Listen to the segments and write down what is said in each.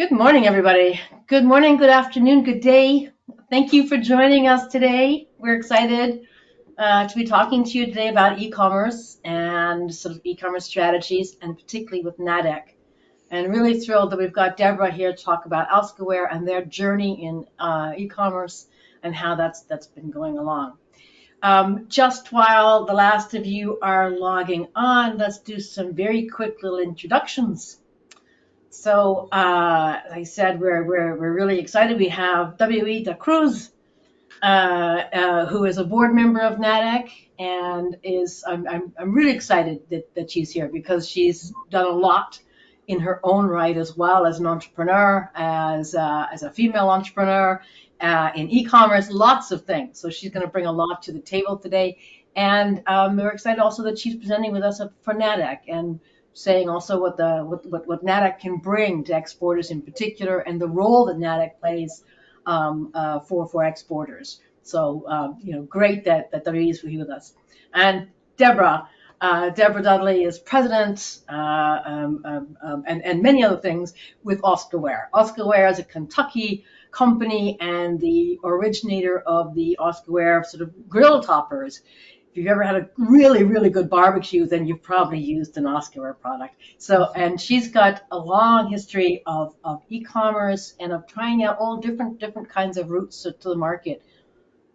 Good morning, everybody. Good morning, good afternoon, good day. Thank you for joining us today. We're excited to be talking to you today about e-commerce and sort of e-commerce strategies, and particularly with NADEC. And really thrilled that we've got Deborah here to talk about Oscaware and their journey in e-commerce and how that's been going along. Just while the last of you are logging on, let's do some very quick little introductions. So, like I said, we're really excited. We have W.E. Da Cruz, who is a board member of NADEC, and I'm really excited that she's here because she's done a lot in her own right, as well as an entrepreneur, as a female entrepreneur, in e-commerce, lots of things. So she's going to bring a lot to the table today, and we're excited also that she's presenting with us for NADEC and saying also what NADEC can bring to exporters in particular, and the role that NADEC plays for exporters. So great that WE is here with us. And Deborah Dudley is president and many other things with Oscaware. Oscaware is a Kentucky company and the originator of the Oscaware sort of grill toppers. If you've ever had a really, really good barbecue, then you've probably used an Oscaware product. So, and she's got a long history of e-commerce and of trying out all different kinds of routes to the market.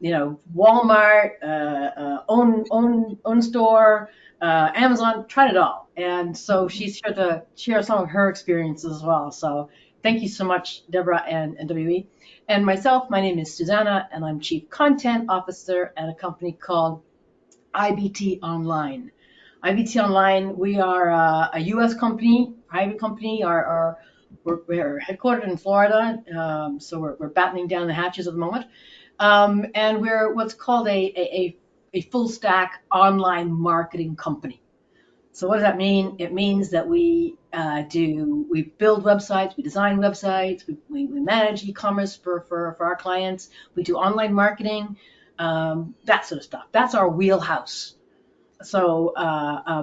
Walmart, own store, Amazon, tried it all. And so she's here to share some of her experiences as well. So thank you so much, Deborah and WE. And myself, my name is Susanna, and I'm Chief Content Officer at a company called IBT Online. IBT Online, we are a U.S. company, private company. We're headquartered in Florida, so we're battening down the hatches at the moment. And we're what's called a full stack online marketing company. So what does that mean? It means that we build websites, we design websites, we manage e-commerce for our clients, we do online marketing, that sort of stuff. That's our wheelhouse. So,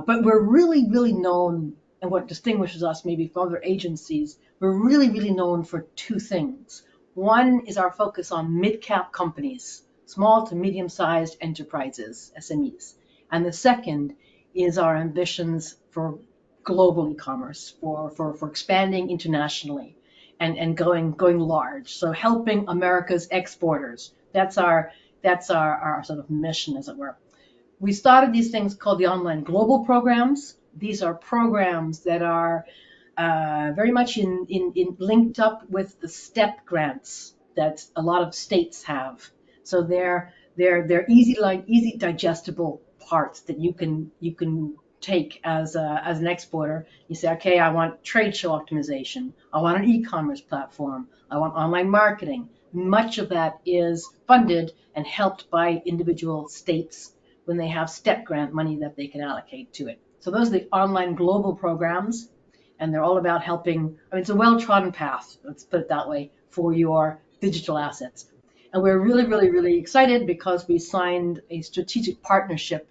but we're really, really known, and what distinguishes us maybe from other agencies, we're really, really known for two things. One is our focus on mid-cap companies, small to medium-sized enterprises, SMEs. And the second is our ambitions for global e-commerce, for expanding internationally and going large. So helping America's exporters. That's our sort of mission, as it were. We started these things called the Online Global Programs. These are programs that are very much linked up with the STEP grants that a lot of states have. So they're easy digestible parts that you can take as an exporter. You say, okay, I want trade show optimization. I want an e-commerce platform. I want online marketing. Much of that is funded and helped by individual states when they have STEP grant money that they can allocate to it. So those are the Online Global Programs, and they're all about helping. It's a well-trodden path, let's put it that way, for your digital assets. And we're really, really, really excited because we signed a strategic partnership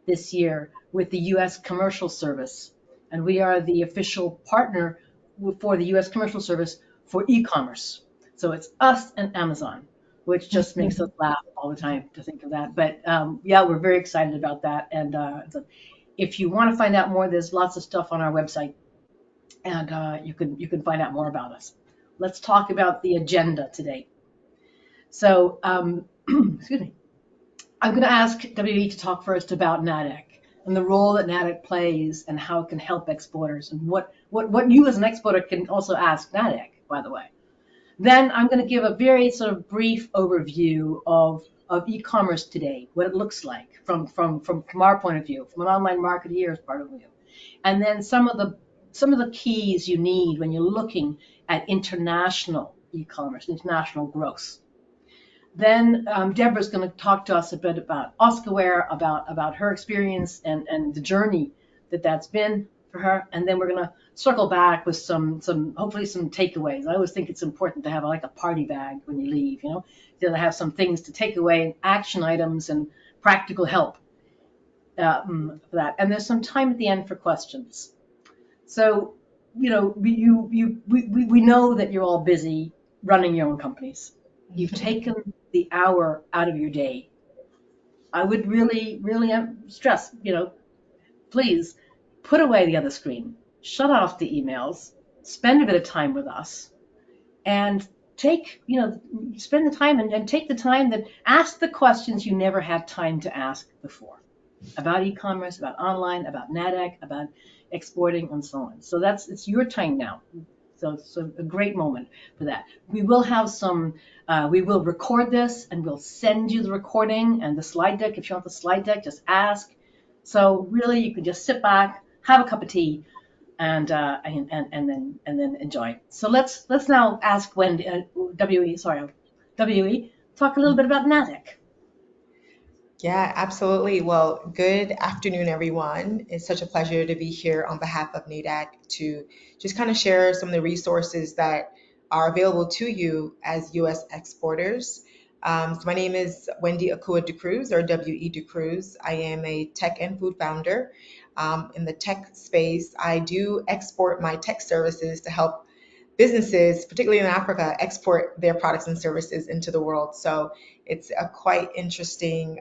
this year with the U.S. Commercial Service, and we are the official partner for the U.S. Commercial Service for e-commerce. So it's us and Amazon, which just makes us laugh all the time to think of that. But yeah, we're very excited about that. And if you want to find out more, there's lots of stuff on our website, and you can find out more about us. Let's talk about the agenda today. So, excuse me. I'm going to ask WE to talk first about NADEC and the role that NADEC plays and how it can help exporters, and what you as an exporter can also ask NADEC, by the way. Then I'm going to give a very sort of brief overview of e-commerce today, what it looks like from our point of view, from an online marketeer's point of view, and then some of the keys you need when you're looking at international e-commerce, international growth. Then Deborah's going to talk to us a bit about Oscaware, about her experience and the journey that's been for her. And then we're going to circle back with some hopefully some takeaways. I always think it's important to have like a party bag when you leave, to have some things to take away, action items and practical help for that. And there's some time at the end for questions. So we know that you're all busy running your own companies. You've taken the hour out of your day. I would really, really stress, please put away the other screen, shut off the emails, spend a bit of time with us, and spend the time and take the time that ask the questions you never had time to ask before about e-commerce, about online, about NADEC, about exporting, and so on. So it's your time now. So it's a great moment for that. We will have we will record this and we'll send you the recording and the slide deck. If you want the slide deck, just ask. So really, you can just sit back, have a cup of tea, and then enjoy. So let's now ask Wendy, WE, talk a little bit about NADEC. Yeah, absolutely. Well, good afternoon, everyone. It's such a pleasure to be here on behalf of NADEC to just kind of share some of the resources that are available to you as U.S. exporters. So my name is Wendy Akua de Cruz, or W.E. de Cruz. I am a tech and food founder. In the tech space, I do export my tech services to help businesses, particularly in Africa, export their products and services into the world. So it's a quite interesting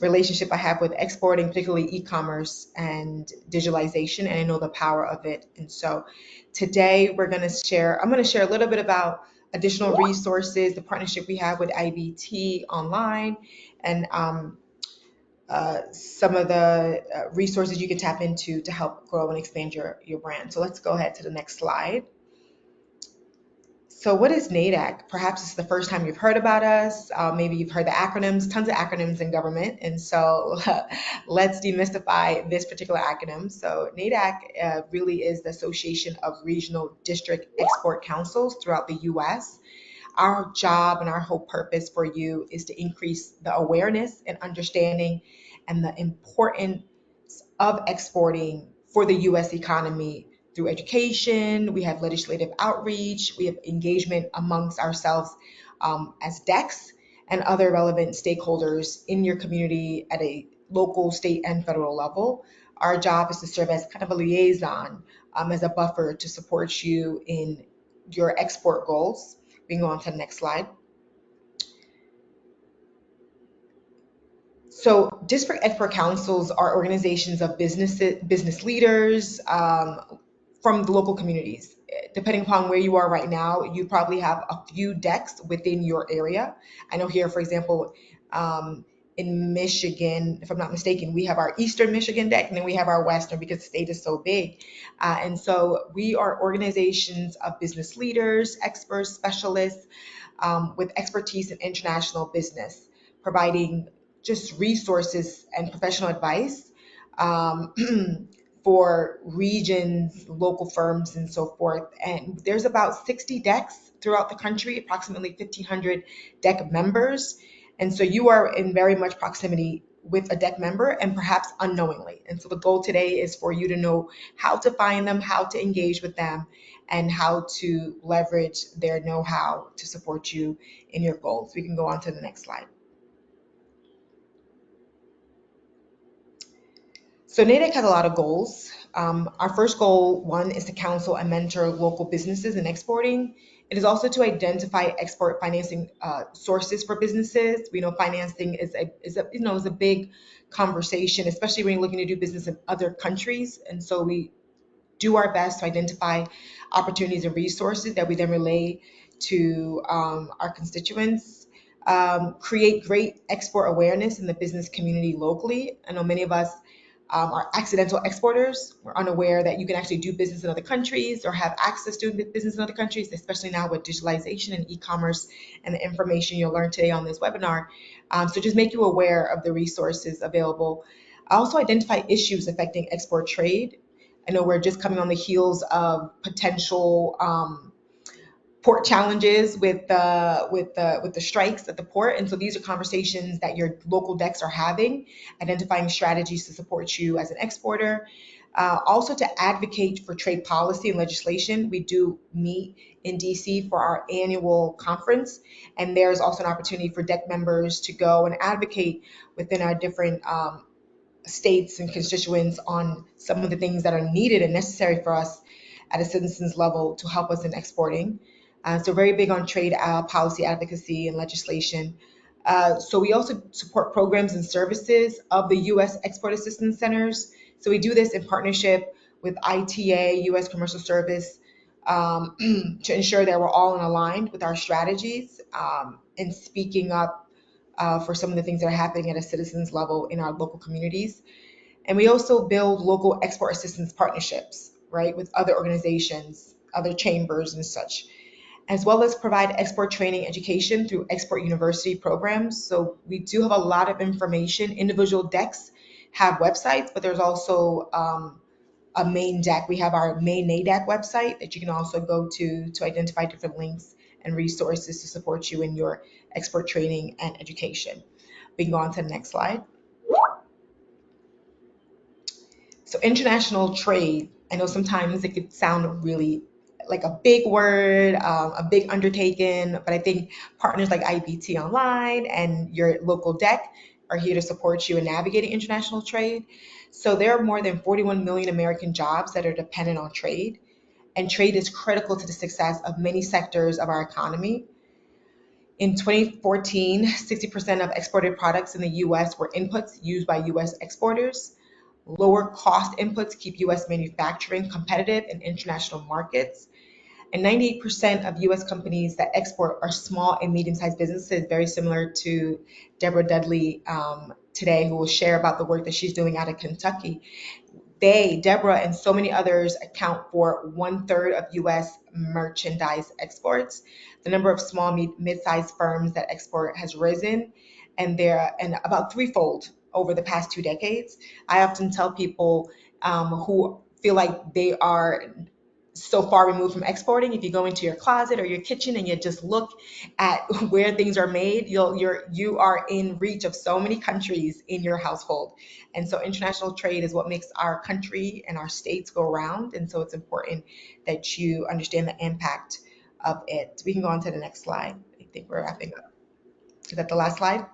relationship I have with exporting, particularly e-commerce and digitalization, and I know the power of it. And so today I'm going to share a little bit about additional resources, the partnership we have with IBT Online, and some of the resources you can tap into to help grow and expand your brand. So let's go ahead to the next slide. So what is NADEC? Perhaps it's the first time you've heard about us. Maybe you've heard the acronyms, tons of acronyms in government. And so let's demystify this particular acronym. So NADEC really is the Association of Regional District Export Councils throughout the US. Our job and our whole purpose for you is to increase the awareness and understanding and the importance of exporting for the US economy through education. We have legislative outreach, we have engagement amongst ourselves as DECs and other relevant stakeholders in your community at a local, state, and federal level. Our job is to serve as kind of a liaison, as a buffer to support you in your export goals. We can go on to the next slide. So district export councils are organizations of business leaders from the local communities. Depending upon where you are right now, you probably have a few DECs within your area. I know here, for example, in Michigan, if I'm not mistaken, we have our Eastern Michigan DEC, and then we have our Western because the state is so big. And so we are organizations of business leaders, experts, specialists with expertise in international business, providing just resources and professional advice for regions, local firms, and so forth. And there's about 60 DECs throughout the country, approximately 1,500 DEC members. And so you are in very much proximity with a DEC member and perhaps unknowingly. And so the goal today is for you to know how to find them, how to engage with them, and how to leverage their know-how to support you in your goals. We can go on to the next slide. So NADEC has a lot of goals. Our first goal, one, is to counsel and mentor local businesses in exporting. It is also to identify export financing sources for businesses. We know financing is a big conversation, especially when you're looking to do business in other countries. And so we do our best to identify opportunities and resources that we then relay to our constituents. Create great export awareness in the business community locally. I know many of us are accidental exporters. We're unaware that you can actually do business in other countries or have access to business in other countries, especially now with digitalization and e-commerce and the information you'll learn today on this webinar. So just make you aware of the resources available. Also identify issues affecting export trade. I know we're just coming on the heels of potential port challenges with the strikes at the port, and so these are conversations that your local DECs are having, identifying strategies to support you as an exporter. Also to advocate for trade policy and legislation. We do meet in DC for our annual conference, and there's also an opportunity for DEC members to go and advocate within our different states and constituents on some of the things that are needed and necessary for us at a citizens level to help us in exporting. So very big on trade policy advocacy and legislation. So we also support programs and services of the U.S. Export Assistance Centers. So we do this in partnership with ITA, U.S. Commercial Service, to ensure that we're all in aligned with our strategies, and speaking up for some of the things that are happening at a citizens level in our local communities. And we also build local export assistance partnerships, right, with other organizations, other chambers and such, as well as provide export training education through export university programs. So we do have a lot of information. Individual decks have websites, but there's also a main deck. We have our main NADEC website that you can also go to identify different links and resources to support you in your export training and education. We can go on to the next slide. So international trade, I know sometimes it could sound really like a big word, a big undertaking, but I think partners like IBT Online and your local deck are here to support you in navigating international trade. So there are more than 41 million American jobs that are dependent on trade, and trade is critical to the success of many sectors of our economy. In 2014, 60% of exported products in the US were inputs used by US exporters. Lower cost inputs keep US manufacturing competitive in international markets. And 98% of US companies that export are small and medium sized businesses, very similar to Deborah Dudley today, who will share about the work that she's doing out of Kentucky. Deborah, and so many others account for 1/3 of US merchandise exports. The number of small, mid-sized firms that export has risen, and they're and about threefold over the past 2 decades. I often tell people who feel like they are so far removed from exporting, if you go into your closet or your kitchen and you just look at where things are made, you are in reach of so many countries in your household. And so international trade is what makes our country and our states go around. And so it's important that you understand the impact of it. We can go on to the next slide. I think we're wrapping up. Is that the last slide?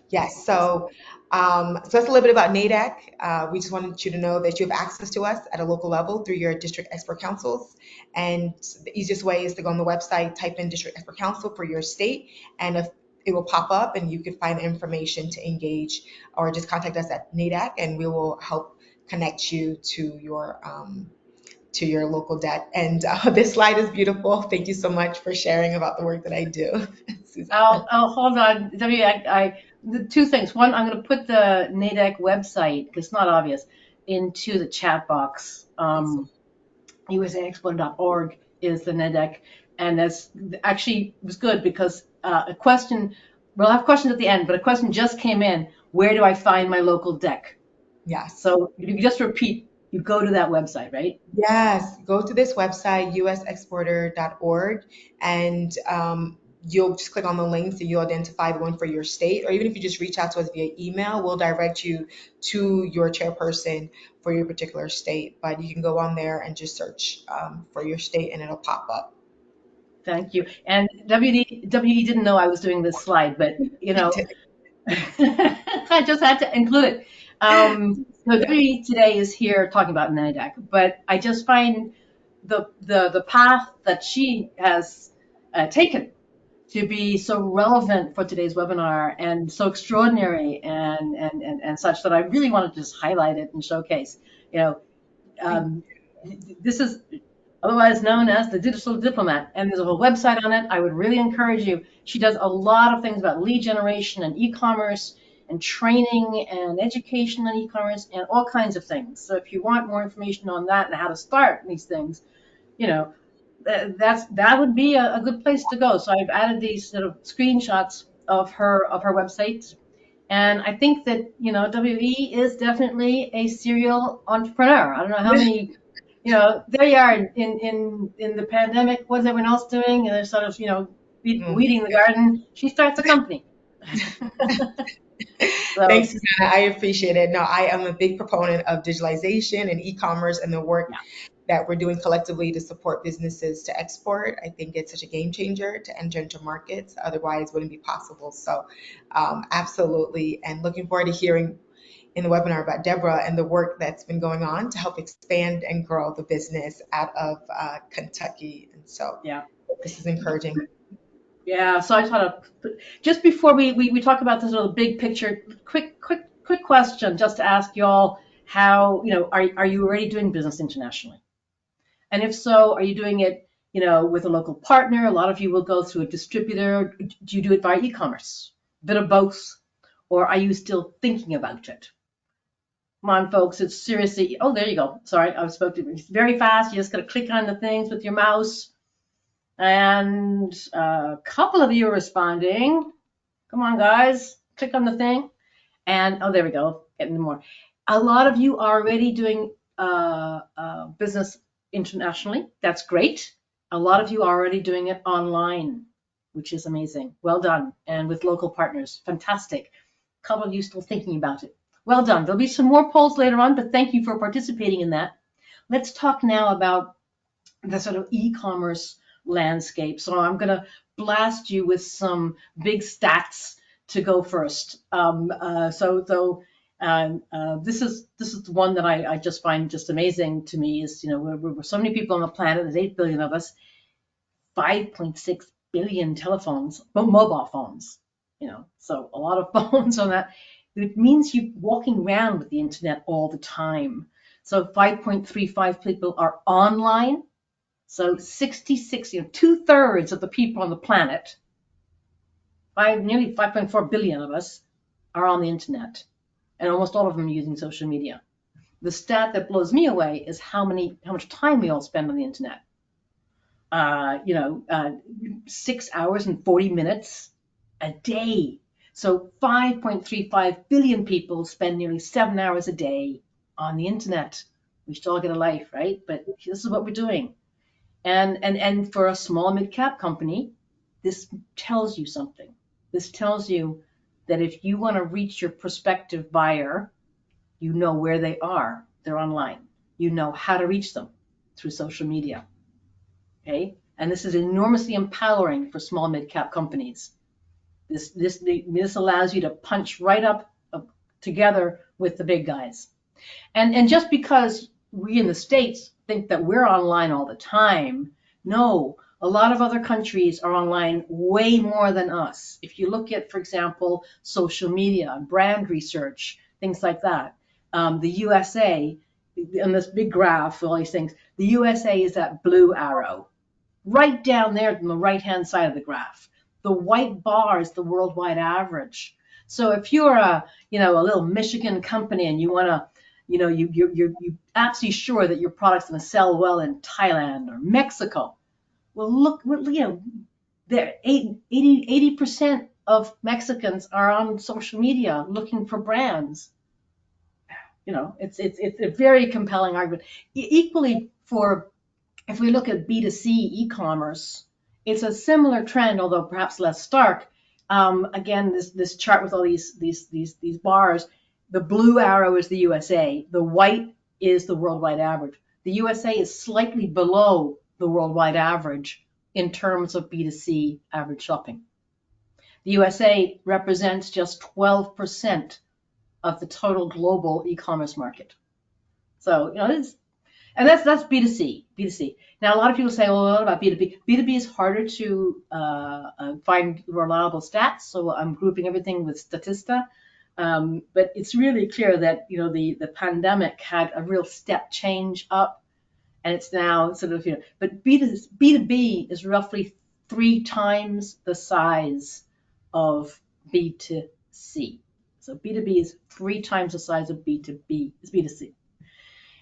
Yes. So that's a little bit about NADEC. We just wanted you to know that you have access to us at a local level through your district expert councils. And the easiest way is to go on the website, type in district expert council for your state, and if it will pop up and you can find the information to engage, or just contact us at NADEC and we will help connect you to your local debt. And this slide is beautiful. Thank you so much for sharing about the work that I do. I'll hold on. The two things. One, I'm going to put the NADEC website, because it's not obvious, into the chat box. USAexport.org is the NADEC, and that's actually was good because a question. We'll have questions at the end, but a question just came in. Where do I find my local deck? Yes. So if you just repeat, you go to that website, right? Yes, go to this website, usexporter.org, and you'll just click on the links and you'll identify the one for your state, or even if you just reach out to us via email, we'll direct you to your chairperson for your particular state. But you can go on there and just search for your state and it'll pop up. Thank you. And WD didn't know I was doing this slide, but I just had to include it. So WD today is here talking about NADEC, but I just find the path that she has taken to be so relevant for today's webinar and so extraordinary and such that I really want to just highlight it and showcase. This is otherwise known as the Digital Diplomat, and there's a whole website on it. I would really encourage you. She does a lot of things about lead generation and e-commerce and training and education on e-commerce and all kinds of things. So if you want more information on that and how to start these things, that would be a good place to go. So I've added these sort of screenshots of her website, and I think that WE is definitely a serial entrepreneur. I don't know how many. There you are in the pandemic. What's everyone else doing? And they're sort of, weeding the garden. She starts a company. So, thanks, Susanna. I appreciate it. No, I am a big proponent of digitalization and e-commerce and the work that we're doing collectively to support businesses to export. I think it's such a game changer to enter into markets. Otherwise, it wouldn't be possible. So absolutely. And looking forward to hearing in the webinar about Deborah and the work that's been going on to help expand and grow the business out of Kentucky. And so Yeah. this is encouraging. Yeah, so I thought just before we talk about this little big picture, quick question just to ask y'all how, are you already doing business internationally? And if so, are you doing it, with a local partner? A lot of you will go through a distributor. Do you do it via e-commerce? Bit of both, or are you still thinking about it? Come on, folks, it's seriously, oh, there you go. Sorry, I spoke to you very fast. You just got to click on the things with your mouse. And a couple of you are responding. Come on, guys, click on the thing. And, oh, there we go, getting more. A lot of you are already doing business internationally. That's great. A lot of you are already doing it online, which is amazing. Well done. And with local partners, fantastic. A couple of you still thinking about it. Well done. There'll be some more polls later on, but thank you for participating in that. Let's talk now about the sort of e-commerce landscape. So I'm going to blast you with some big stats to go first. This is the one that I just find just amazing to me is, we're so many people on the planet, there's 8 billion of us, 5.6 billion telephones, mobile phones, so a lot of phones on that. It means you're walking around with the internet all the time. So 5.35 people are online. So 66, 2/3 of the people on the planet, nearly 5.4 billion of us, are on the internet, and almost all of them are using social media. The stat that blows me away is how much time we all spend on the internet. 6 hours and 40 minutes a day. So 5.35 billion people spend nearly 7 hours a day on the internet. We should all get a life, right? But this is what we're doing. And for a small mid-cap company, this tells you something. This tells you that if you want to reach your prospective buyer, you know where they are. They're online. You know how to reach them through social media. Okay? And this is enormously empowering for small mid-cap companies. This allows you to punch right up together with the big guys. And just because we in the States think that we're online all the time, no, a lot of other countries are online way more than us. If you look at, for example, social media, brand research, things like that, the USA, on this big graph, all these things, the USA is that blue arrow, right down there on the right-hand side of the graph. The white bar is the worldwide average. So if you're a little Michigan company and you want to, you're absolutely sure that your product's going to sell well in Thailand or Mexico. Well, look, there 80% of Mexicans are on social media looking for brands. It's a very compelling argument. Equally, if we look at B2C e-commerce, it's a similar trend, although perhaps less stark. Again, this chart with all these bars, the blue arrow is the USA, the white is the worldwide average. The USA is slightly below the worldwide average in terms of B2C average shopping. The USA represents just 12% of the total global e-commerce market. So, and that's B2C. B2C. Now, a lot of people say, well, what about B2B? B2B is harder to find reliable stats, so I'm grouping everything with Statista. But it's really clear that the pandemic had a real step change up, and it's now sort of But B2B is roughly 3 times the size of B2C. So B2B is 3 times the size of B2B is B2C.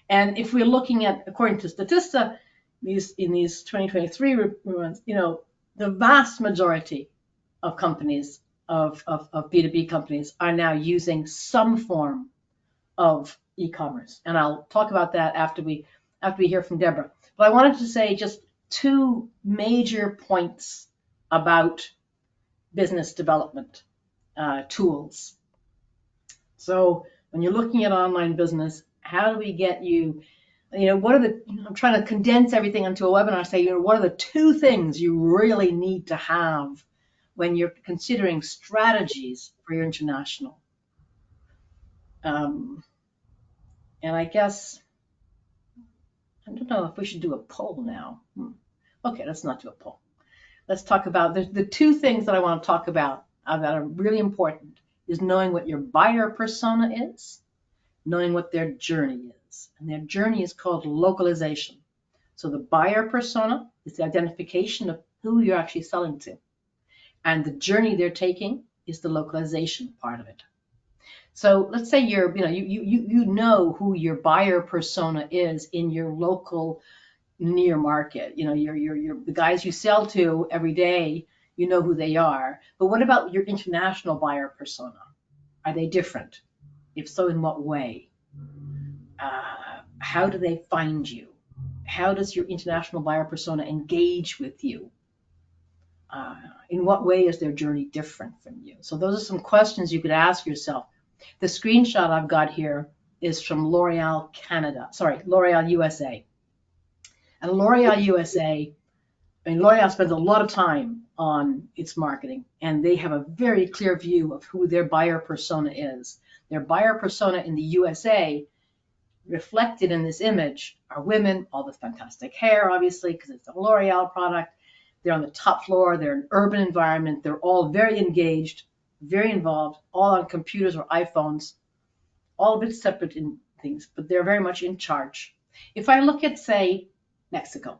And if we're looking at, according to Statista, in these 2023 runs, the vast majority of companies, of B2B companies, are now using some form of e-commerce. And I'll talk about that after we hear from Deborah. But I wanted to say just 2 major points about business development tools. So when you're looking at online business, how do we get you, I'm trying to condense everything into a webinar, say, what are the 2 things you really need to have when you're considering strategies for your international? Um, and I guess, I don't know if we should do a poll now. Okay, let's not do a poll. Let's talk about the two things that I want to talk about that are really important is knowing what your buyer persona is, knowing what their journey is. And their journey is called localization. So the buyer persona is the identification of who you're actually selling to. And the journey they're taking is the localization part of it. So let's say you know who your buyer persona is in your local near market. Your the guys you sell to every day, you know who they are. But what about your international buyer persona? Are they different? If so, in what way? How do they find you? How does your international buyer persona engage with you? Uh, in what way is their journey different from you? So those are some questions you could ask yourself. The screenshot I've got here is from L'Oreal USA. And L'Oreal USA, I mean, L'Oreal spends a lot of time on its marketing, and they have a very clear view of who their buyer persona is. Their buyer persona in the USA, reflected in this image, are women, all with fantastic hair, obviously, because it's a L'Oreal product. They're on the top floor. They're in an urban environment. They're all very engaged, very involved, all on computers or iPhones, all a bit separate in things, but they're very much in charge. If I look at, say, Mexico,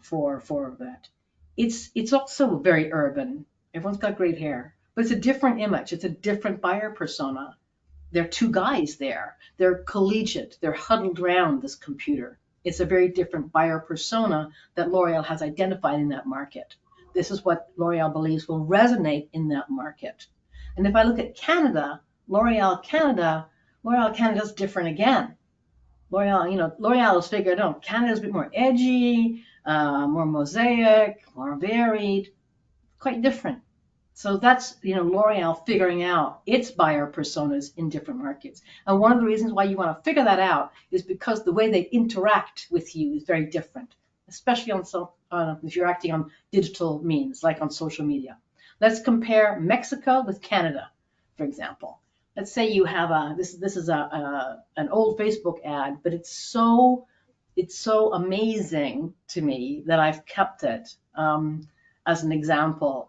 for that, it's also very urban. Everyone's got great hair, but it's a different image. It's a different buyer persona. There are two guys there. They're collegiate. They're huddled around this computer. It's a very different buyer persona that L'Oreal has identified in that market. This is what L'Oreal believes will resonate in that market. And if I look at Canada, L'Oreal Canada is different again. L'Oreal has figured out Canada's a bit more edgy, more mosaic, more varied, quite different. So that's, L'Oreal figuring out its buyer personas in different markets. And one of the reasons why you want to figure that out is because the way they interact with you is very different, especially if you're acting on digital means, like on social media. Let's compare Mexico with Canada, for example. Let's say you have this is an old Facebook ad, but it's so amazing to me that I've kept it as an example.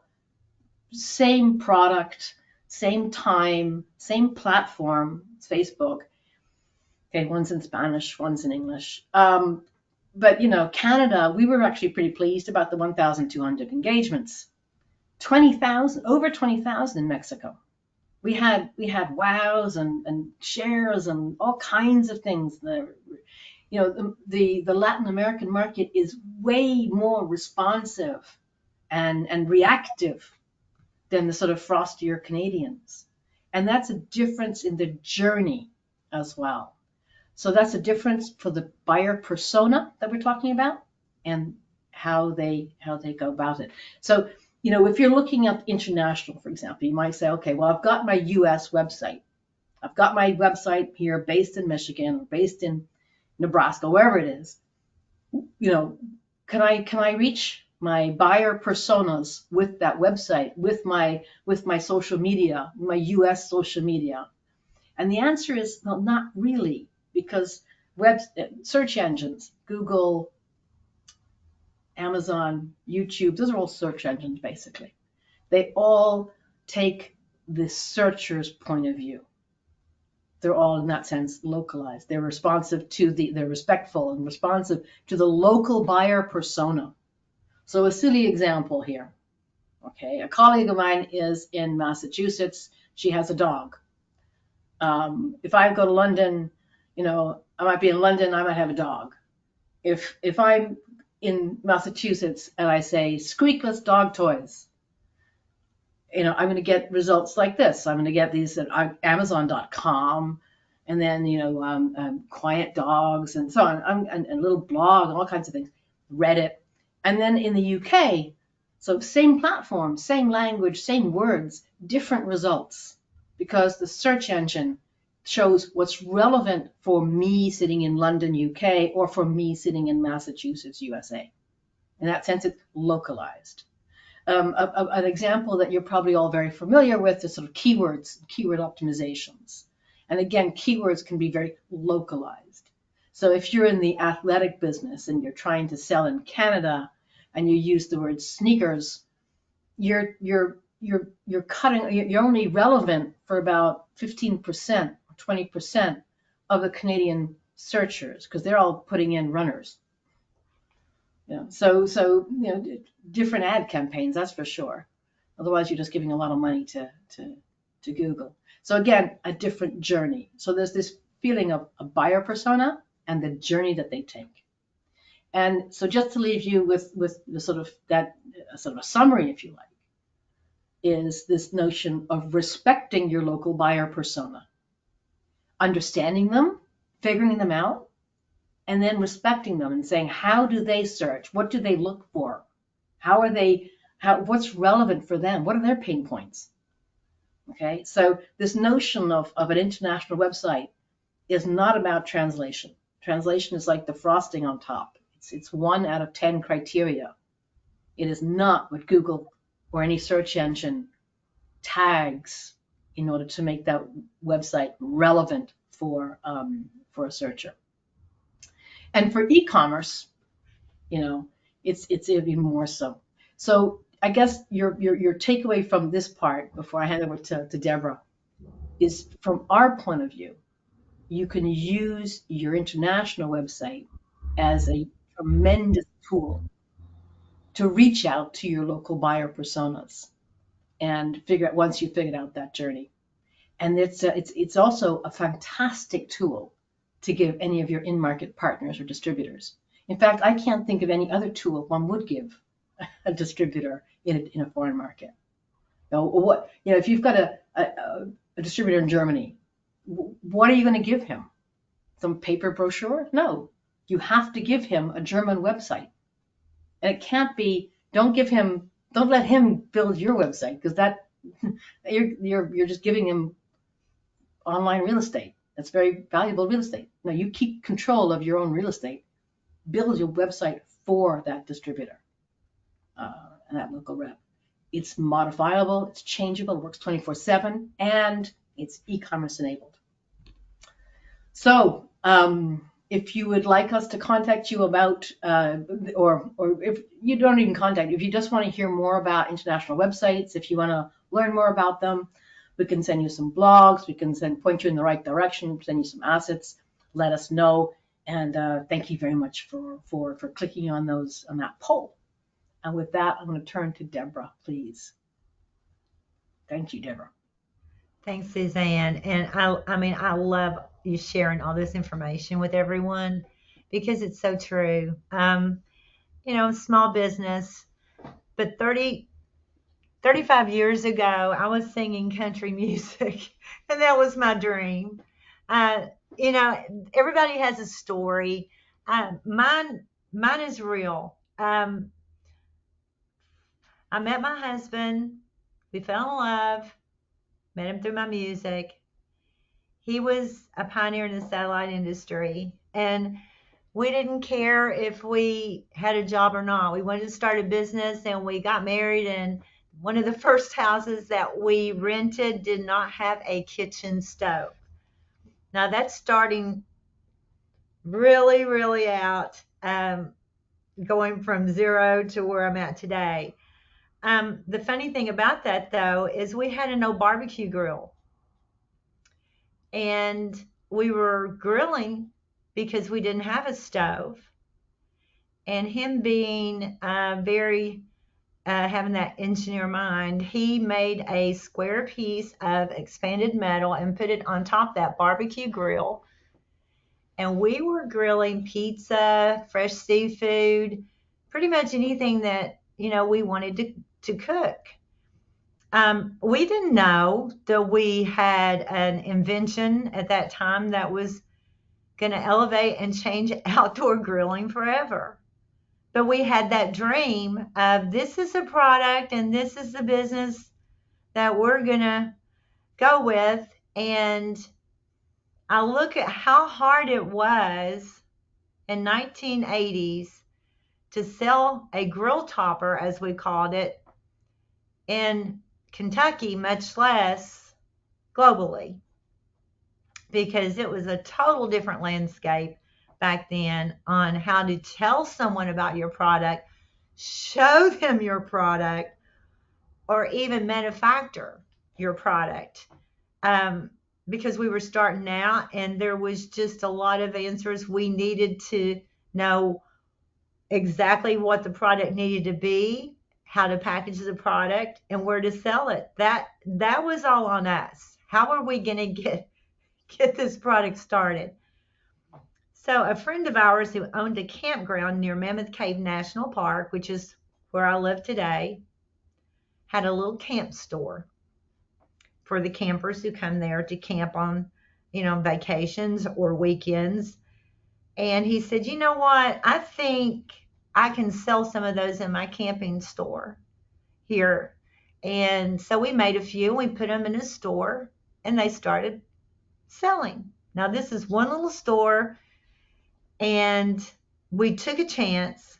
Same product, same time, same platform. It's Facebook. Okay, one's in Spanish, one's in English. But Canada, we were actually pretty pleased about the 1,200 engagements. 20,000, over 20,000 in Mexico. We had wows and shares and all kinds of things. The Latin American market is way more responsive and reactive than the sort of frostier Canadians. And that's a difference in the journey as well. So that's a difference for the buyer persona that we're talking about and how they go about it. So, if you're looking at international, for example, you might say, okay, well, I've got my US website. I've got my website here based in Michigan or based in Nebraska, wherever it is. Can I reach my buyer personas with that website, with my social media, my US social media? And the answer is, well, not really, because search engines, Google, Amazon, YouTube, those are all search engines, basically. They all take the searcher's point of view. They're all, in that sense, localized. They're respectful and responsive to the local buyer persona. So a silly example here. Okay, a colleague of mine is in Massachusetts. She has a dog. If I go to London, I might be in London, I might have a dog. If I'm in Massachusetts and I say squeakless dog toys, I'm going to get results like this. I'm going to get these at Amazon.com, and then quiet dogs and so on, and a little blog and all kinds of things, Reddit. And then in the UK, so same platform, same language, same words, different results, because the search engine shows what's relevant for me sitting in London, UK, or for me sitting in Massachusetts, USA. In that sense, it's localized. An example that you're probably all very familiar with is sort of keywords, keyword optimizations. And again, keywords can be very localized. So if you're in the athletic business and you're trying to sell in Canada and you use the word sneakers, you're only relevant for about 15% or 20% of the Canadian searchers because they're all putting in runners. Yeah. So different ad campaigns, that's for sure. Otherwise, you're just giving a lot of money to Google. So again, a different journey. So there's this feeling of a buyer persona and the journey that they take. And so just to leave you with the sort of a summary, if you like, is this notion of respecting your local buyer persona, understanding them, figuring them out, and then respecting them and saying, how do they search? What do they look for? What's relevant for them? What are their pain points? Okay, so this notion of an international website is not about translation. Translation is like the frosting on top. It's 1 out of 10 criteria. It is not what Google or any search engine tags in order to make that website relevant for a searcher. And for e-commerce, it's even more so. So I guess your takeaway from this part, before I hand over to Deborah, is from our point of view, you can use your international website as a tremendous tool to reach out to your local buyer personas and figure out once you figured out that journey. And it's also a fantastic tool to give any of your in-market partners or distributors. In fact, I can't think of any other tool one would give a distributor in a foreign market. If you've got a distributor in Germany, what are you going to give him? Some paper brochure? No, you have to give him a German website, and it can't be. Don't let him build your website because that you're just giving him online real estate. That's very valuable real estate. No, you keep control of your own real estate. Build your website for that distributor and that local rep. It's modifiable, it's changeable, it works 24/7, and it's e-commerce enabled. So if you would like us to contact you about, or if you don't even contact, if you just want to hear more about international websites, if you want to learn more about them, we can send you some blogs, we can point you in the right direction, send you some assets, let us know. And thank you very much for clicking on that poll. And with that, I'm going to turn to Deborah, please. Thank you, Deborah. Thanks, Suzanne. And I love you sharing all this information with everyone because it's so true. Small business, but 35 years ago, I was singing country music, and that was my dream. Everybody has a story. Mine is real. I met my husband. We fell in love. Met him through my music. He was a pioneer in the satellite industry, and we didn't care if we had a job or not. We wanted to start a business, and we got married, and one of the first houses that we rented did not have a kitchen stove. Now that's starting really, really out, going from zero to where I'm at today. The funny thing about that, though, is we had an old barbecue grill. And we were grilling because we didn't have a stove. And him being very, having that engineer mind, he made a square piece of expanded metal and put it on top of that barbecue grill. And we were grilling pizza, fresh seafood, pretty much anything that, we wanted to cook. We didn't know that we had an invention at that time that was going to elevate and change outdoor grilling forever. But we had that dream of this is a product and this is the business that we're going to go with. And I look at how hard it was in 1980s to sell a grill topper, as we called it, in Kentucky, much less globally. because it was a total different landscape back then on how to tell someone about your product, show them your product, or even manufacture your product. Because we were starting out and there was just a lot of answers. We needed to know exactly what the product needed to be, how to package the product, and where to sell it. That was all on us. How are we going to get this product started? So a friend of ours who owned a campground near Mammoth Cave National Park, which is where I live today, had a little camp store for the campers who come there to camp on, vacations or weekends. And he said, you know what? I think I can sell some of those in my camping store here. And so we made a few, we put them in a store, and they started selling. Now, this is one little store, and we took a chance.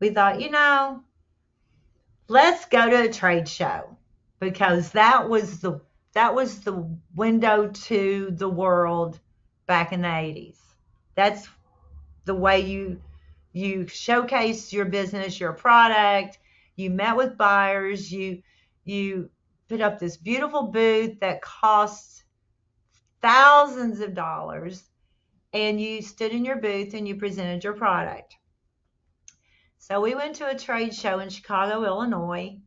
We thought, let's go to a trade show, because that was the window to the world back in the 80s. That's the way you showcase your business, your product. You met with buyers. You put up this beautiful booth that costs thousands of dollars, and you stood in your booth and you presented your product. So we went to a trade show in Chicago, Illinois,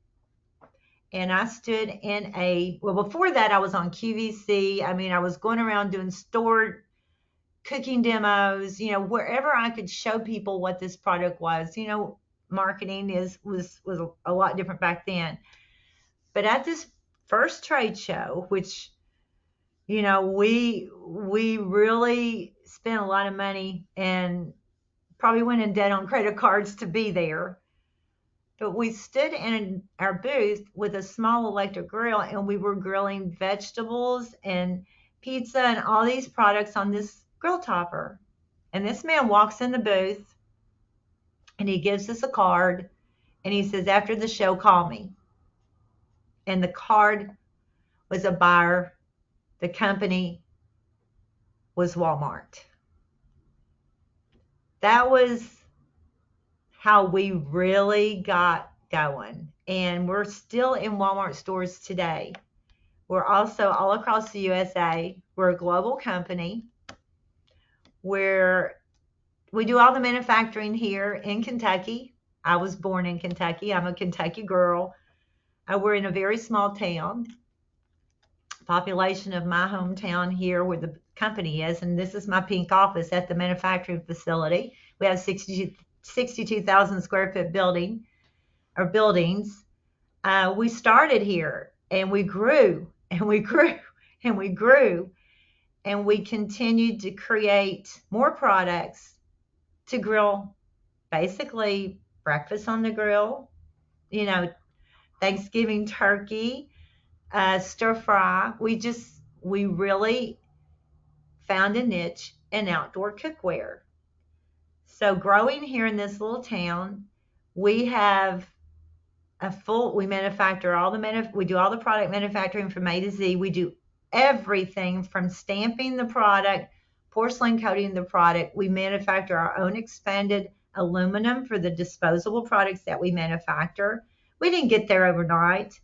and I stood in before that I was on QVC. I was going around doing store cooking demos, wherever I could show people what this product was. Marketing was a lot different back then. But at this first trade show, which, we really spent a lot of money and probably went in debt on credit cards to be there. But we stood in our booth with a small electric grill, and we were grilling vegetables and pizza and all these products on this grill topper. And this man walks in the booth and he gives us a card and he says, after the show, call me. And the card was a buyer. The company was Walmart. That was how we really got going. And we're still in Walmart stores today. We're also all across the USA. We're a global company where we do all the manufacturing here in Kentucky. I was born in Kentucky. I'm a Kentucky girl. We're in a very small town. Population of my hometown here where the company is, and this is my pink office at the manufacturing facility. We have 62,000 square foot buildings. We started here, and we grew, and we grew, and we grew, and we continued to create more products to grill, basically breakfast on the grill, Thanksgiving turkey, stir fry. We really found a niche in outdoor cookware. So growing here in this little town, we have we manufacture we do all the product manufacturing from A to Z. We do everything from stamping the product, porcelain coating the product. We manufacture our own expanded aluminum for the disposable products that we manufacture. We didn't get there overnight.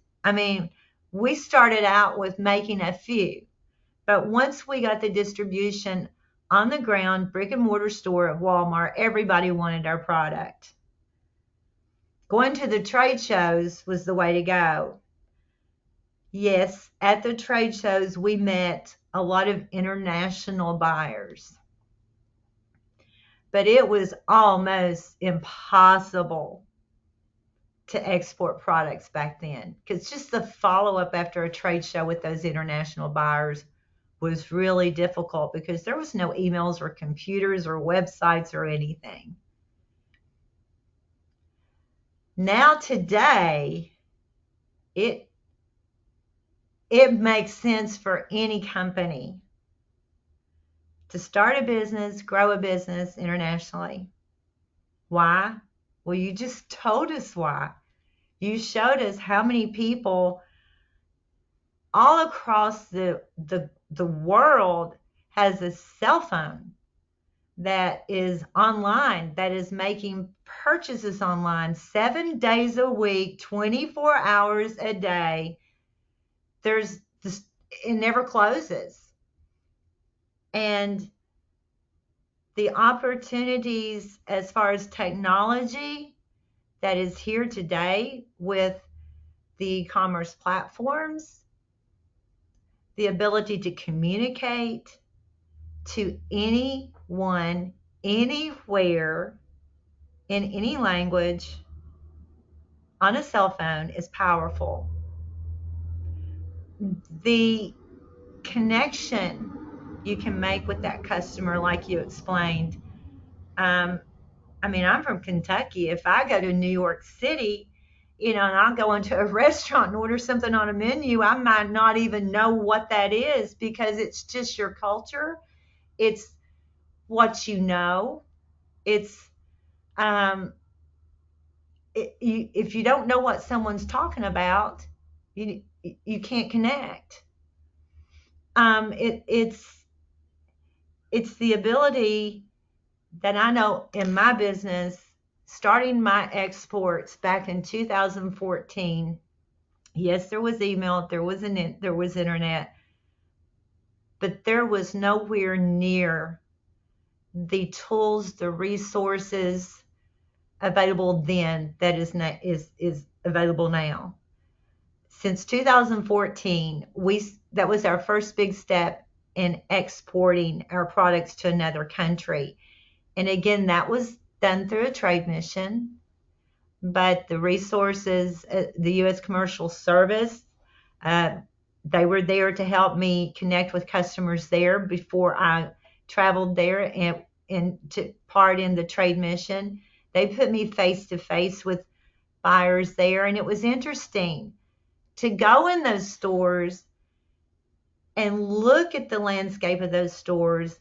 We started out with making a few, but once we got the distribution on the ground, brick and mortar store at Walmart, everybody wanted our product. Going to the trade shows was the way to go. Yes, at the trade shows, we met a lot of international buyers, but it was almost impossible to export products back then, because just the follow-up after a trade show with those international buyers was really difficult, because there was no emails or computers or websites or anything. Now today, it makes sense for any company to start a business, grow a business internationally. Why? Well, you just told us why. You showed us how many people all across the world has a cell phone that is online, that is making purchases online 7 days a week, 24 hours a day, there's this, it never closes. And the opportunities as far as technology that is here today with the e-commerce platforms, the ability to communicate to anyone, anywhere, in any language on a cell phone is powerful. The connection you can make with that customer, like you explained. I mean, I'm from Kentucky. If I go to New York City, and I'll go into a restaurant and order something on a menu, I might not even know what that is because it's just your culture. It's what you know. It's if you don't know what someone's talking about, you can't connect. It's the ability that I know in my business, starting my exports back in 2014. Yes, there was email, there was internet, but there was nowhere near the tools, the resources available then that is available now. Since 2014, that was our first big step in exporting our products to another country. And again, that was done through a trade mission, but the resources, the U.S. Commercial Service, they were there to help me connect with customers there before I traveled there and took part in the trade mission. They put me face to face with buyers there, and it was interesting to go in those stores and look at the landscape of those stores,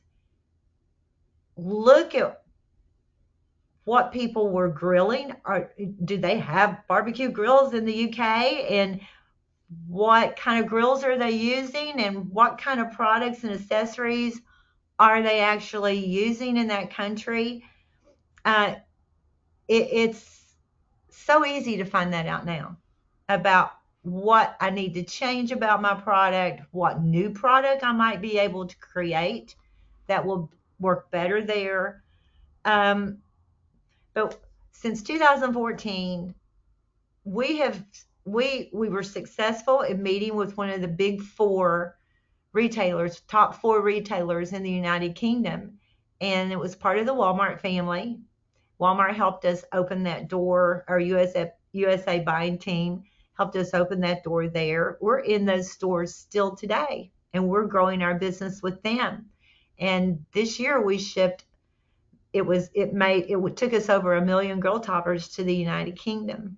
look at what people were grilling. Or do they have barbecue grills in the UK? And what kind of grills are they using? And what kind of products and accessories are they actually using in that country? It's so easy to find that out now about what I need to change about my product, what new product I might be able to create that will work better there. But since 2014, we were successful in meeting with one of the big four retailers, top four retailers in the United Kingdom, and it was part of the Walmart family. Walmart helped us open that door. Our USA buying team helped us open that door there. We're in those stores still today, and we're growing our business with them. And this year we shipped. It took us over 1 million grill toppers to the United Kingdom.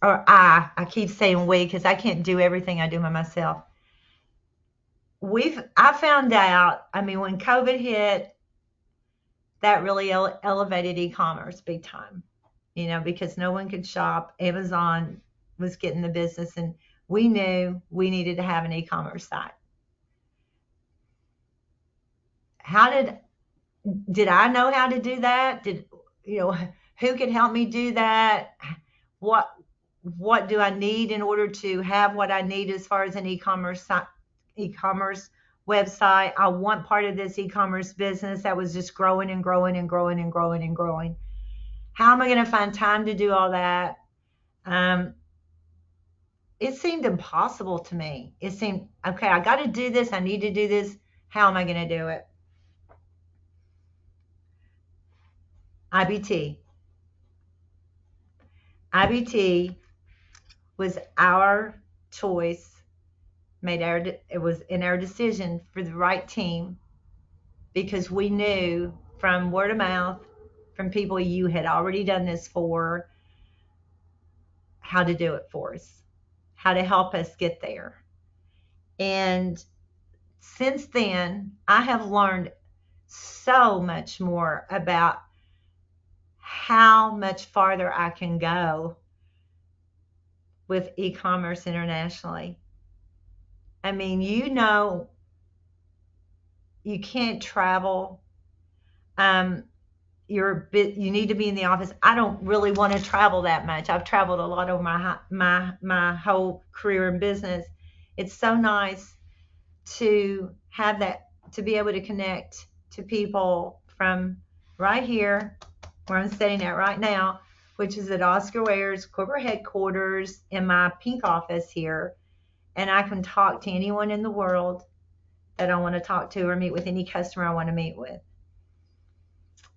I keep saying we because I can't do everything I do by myself. I found out, I mean, when COVID hit, that really elevated e-commerce big time, because no one could shop. Amazon was getting the business, and we knew we needed to have an e-commerce site. Did I know how to do that? Who could help me do that? What do I need in order to have what I need as far as an e-commerce website? I want part of this e-commerce business that was just growing and growing and growing and growing and growing. How am I going to find time to do all that? It seemed impossible to me. It seemed, okay, I got to do this. I need to do this. How am I going to do it? IBT. IBT was our choice. It was in our decision for the right team, because we knew from word of mouth, from people you had already done this for, how to do it for us, how to help us get there. And since then, I have learned so much more about how much farther I can go with e-commerce internationally. I mean, you can't travel. You need to be in the office. I don't really want to travel that much. I've traveled a lot over my whole career in business. It's so nice to have that, to be able to connect to people from right here where I'm sitting at right now, which is at Oscar Ware's corporate headquarters in my pink office here. And I can talk to anyone in the world that I want to talk to, or meet with any customer I want to meet with.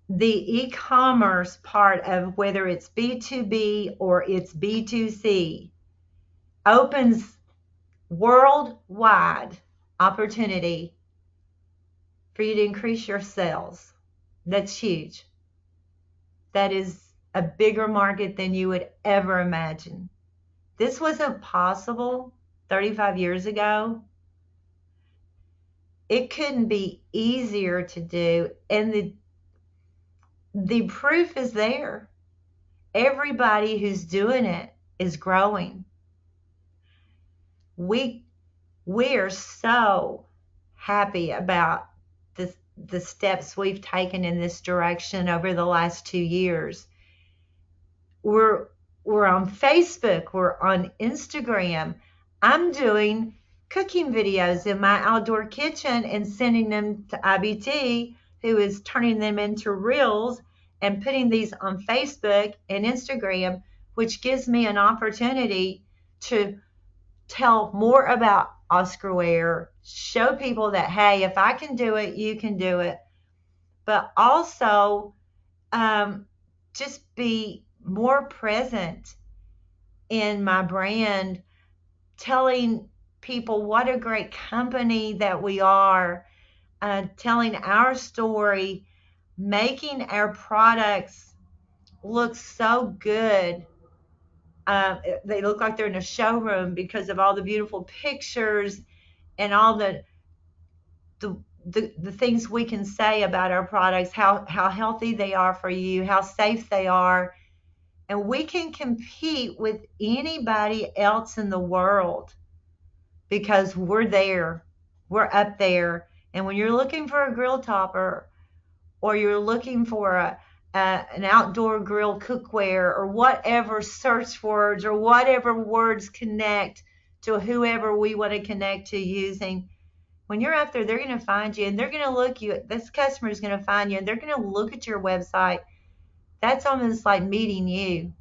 The e-commerce part of whether it's B2B or it's B2C opens worldwide opportunity for you to increase your sales. That's huge. That is a bigger market than you would ever imagine. This wasn't possible 35 years ago. It couldn't be easier to do, and the proof is there. Everybody who's doing it is growing. We are so happy about the steps we've taken in this direction over the last 2 years. We're on Facebook, we're on Instagram. I'm doing cooking videos in my outdoor kitchen and sending them to IBT, who is turning them into reels and putting these on Facebook and Instagram, which gives me an opportunity to tell more about Oscar Ware, show people that, hey, if I can do it, you can do it. But also just be more present in my brand, telling people what a great company that we are, telling our story, making our products look so good. They look like they're in a showroom because of all the beautiful pictures and all the things we can say about our products, how healthy they are for you, how safe they are. And we can compete with anybody else in the world because we're there. We're up there. And when you're looking for a grill topper, or you're looking for an outdoor grill cookware, or whatever search words or whatever words connect to whoever we want to connect to using, when you're out there, they're going to find you, and they're going to look you. This customer is going to find you, and they're going to look at your website. That's almost like meeting you.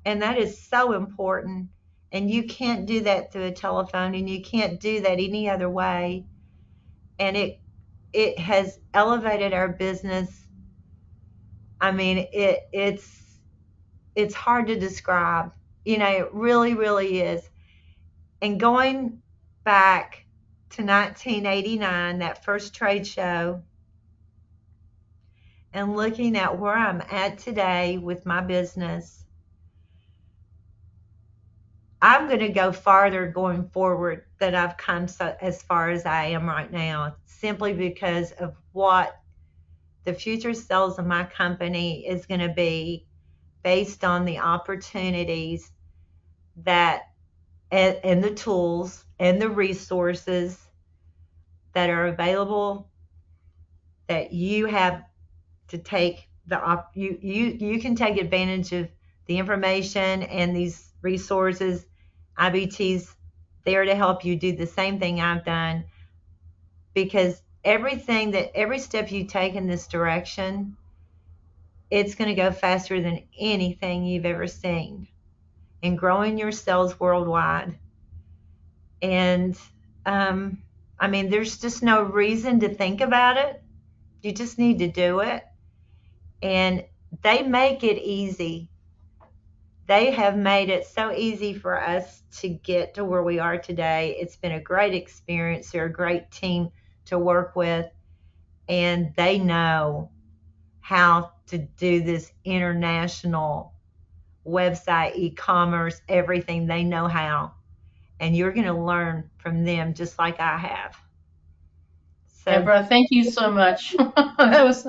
And that is so important. And you can't do that through a telephone, and you can't do that any other way. And it has elevated our business. I mean, it's hard to describe. It really, really is. And going back to 1989, that first trade show, and looking at where I'm at today with my business, I'm going to go farther going forward than I've come as far as I am right now, simply because of what the future sales of my company is going to be based on the opportunities that and the tools and the resources that are available, that you have to take you can take advantage of the information and these resources. IBT's there to help you do the same thing I've done, because every step you take in this direction, it's going to go faster than anything you've ever seen in growing your sales worldwide. And I mean, there's just no reason to think about it. You just need to do it. And they make it easy. They have made it so easy for us to get to where we are today. It's been a great experience. They're a great team to work with, and they know how to do this international website, e-commerce, everything. They know how. And you're going to learn from them just like I have. So, Deborah, thank you so much. That was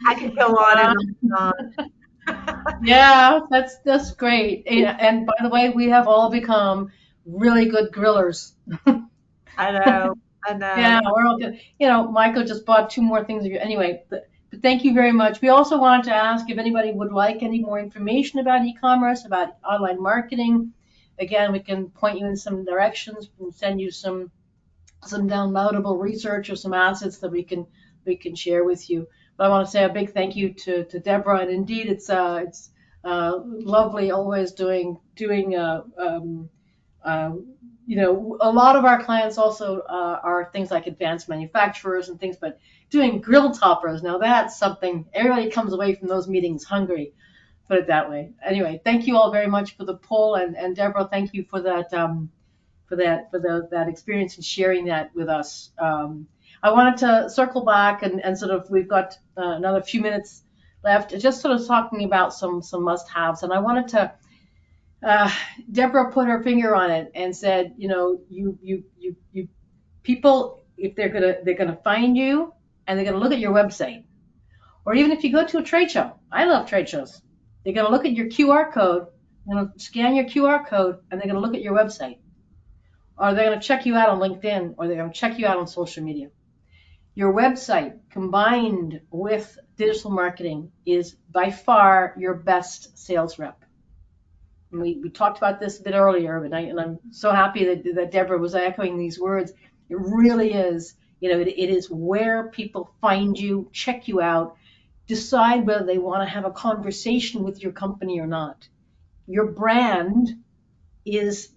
I could go on and on. Yeah, that's great. And by the way, we have all become really good grillers. I know, I know. Yeah, we're all good. Michael just bought two more things. Anyway, but thank you very much. We also wanted to ask if anybody would like any more information about e-commerce, about online marketing. Again, we can point you in some directions and send you some downloadable research or some assets that we can share with you. But I want to say a big thank you to Deborah, and indeed it's lovely always doing uh, a lot of our clients also are things like advanced manufacturers and things, but doing grill toppers, now that's something everybody comes away from those meetings hungry, put it that way. Anyway, thank you all very much for the poll, and Deborah, thank you for that experience and sharing that with us. I wanted to circle back and sort of we've got another few minutes left, just sort of talking about some must-haves, and I wanted to uh, Deborah put her finger on it and said, you people, if they're gonna find you and they're gonna look at your website, or even if you go to a trade show. I love trade shows. They're gonna look at your QR code, they're gonna scan your QR code, and they're gonna look at your website, or they're gonna check you out on LinkedIn, or they're gonna check you out on social media. Your website combined with digital marketing is by far your best sales rep. We talked about this a bit earlier, and I'm so happy that Deborah was echoing these words. It really is, it is where people find you, check you out, decide whether they want to have a conversation with your company or not. Your brand is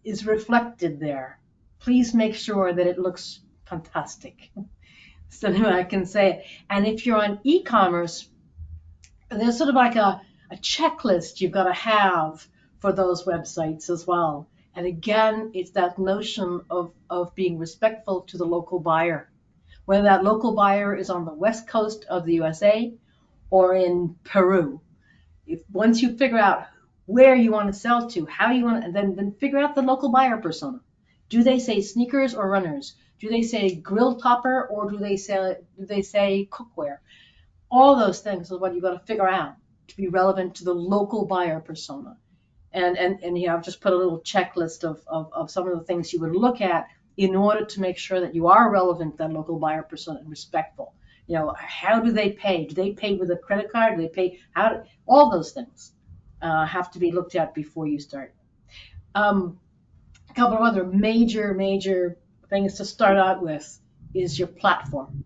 is reflected there. Please make sure that it looks fantastic. So I can say it. And if you're on e-commerce, there's sort of like a checklist you've got to have for those websites as well. And again, it's that notion of being respectful to the local buyer, whether that local buyer is on the west coast of the USA or in Peru. If once you figure out where you want to sell to, how you want, and then figure out the local buyer persona. Do they say sneakers or runners? Do they say grill topper or do they say cookware? All those things is what you got to figure out to be relevant to the local buyer persona. And I've just put a little checklist of some of the things you would look at in order to make sure that you are relevant to that local buyer persona and respectful. How do they pay? Do they pay with a credit card? Do they pay all those things have to be looked at before you start. Um, a couple of other major things to start out with is your platform.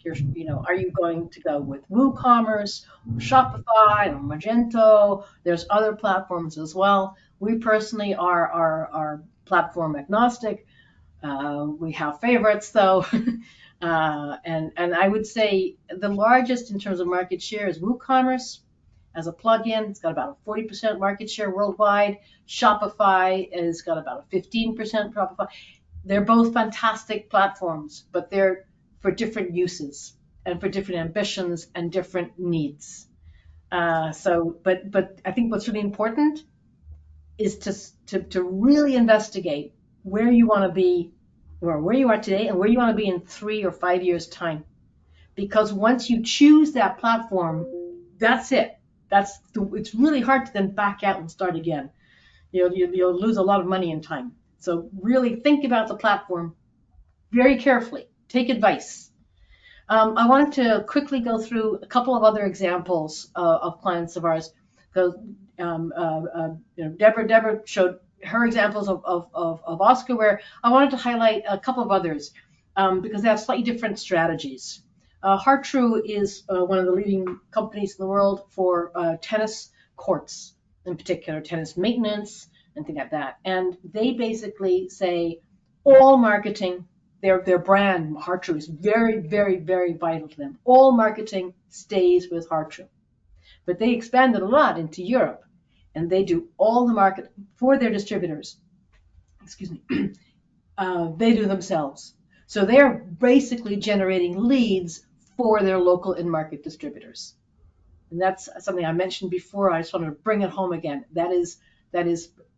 Are you going to go with WooCommerce, or Shopify, or Magento? There's other platforms as well. We personally are platform agnostic. We have favorites though, and I would say the largest in terms of market share is WooCommerce as a plugin. It's got about a 40% market share worldwide. Shopify has got about a 15% Shopify. They're both fantastic platforms, but they're for different uses and for different ambitions and different needs. But I think what's really important is to really investigate where you want to be, or where you are today, and where you want to be in 3 or 5 years' time. Because once you choose that platform, that's it. It's really hard to then back out and start again. You'll lose a lot of money and time. So really think about the platform very carefully. Take advice. I wanted to quickly go through a couple of other examples of clients of ours. Because Deborah showed her examples of Oscar, where I wanted to highlight a couple of others because they have slightly different strategies. Hartrue is one of the leading companies in the world for tennis courts, in particular tennis maintenance and things like that. And they basically say all marketing, their brand Hartrue is very vital to them. All marketing stays with Hartrue, but they expanded a lot into Europe, and they do all the market for their distributors. Excuse me. They do themselves. So they're basically generating leads for their local in-market distributors. And that's something I mentioned before. I just wanted to bring it home again. That is